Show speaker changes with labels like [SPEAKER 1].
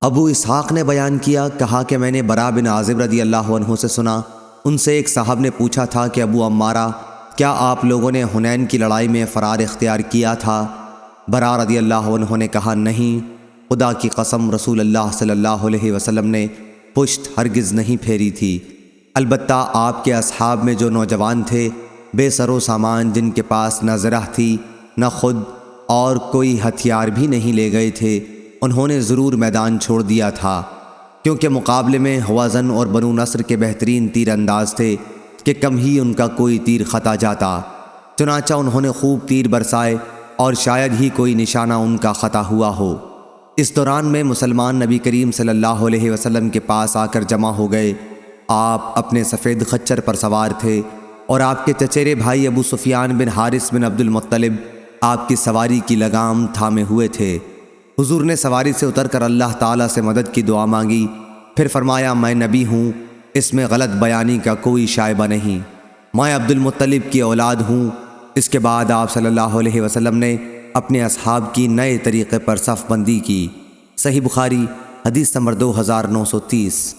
[SPEAKER 1] ابو اسحاق نے بیان کیا، کہا کہ میں نے برا بن عازب رضی اللہ عنہ سے سنا، ان سے ایک صاحب نے پوچھا تھا کہ ابو عمارہ، کیا آپ لوگوں نے حنین کی لڑائی میں فرار اختیار کیا تھا؟ برا رضی اللہ عنہ نے کہا، نہیں، خدا کی قسم رسول اللہ صلی اللہ علیہ وسلم نے پشت ہرگز نہیں پھیری تھی، البتہ آپ کے اصحاب میں جو نوجوان تھے بے سر و سامان، جن کے پاس نہ زرہ تھی نہ خود اور کوئی ہتھیار بھی نہیں لے گئے تھے، انہوں نے ضرور میدان چھوڑ دیا تھا، کیونکہ مقابلے میں ہوازن اور بنو نصر کے بہترین تیر انداز تھے کہ کم ہی ان کا کوئی تیر خطا جاتا، چنانچہ انہوں نے خوب تیر برسائے اور شاید ہی کوئی نشانہ ان کا خطا ہوا ہو۔ اس دوران میں مسلمان نبی کریم صلی اللہ علیہ وسلم کے پاس آ کر جمع ہو گئے۔ آپ اپنے سفید خچر پر سوار تھے اور آپ کے چچیرے بھائی ابو سفیان بن حارث بن عبد المطلب آپ کی سواری کی لگام تھامے ہوئے تھے۔ حضور نے سواری سے اتر کر اللہ تعالیٰ سے مدد کی دعا مانگی، پھر فرمایا، میں نبی ہوں، اس میں غلط بیانی کا کوئی شائبہ نہیں، میں عبد المطلب کی اولاد ہوں۔ اس کے بعد آپ صلی اللہ علیہ وسلم نے اپنے اصحاب کی نئے طریقے پر صف بندی کی۔ صحیح بخاری حدیث نمبر 2930۔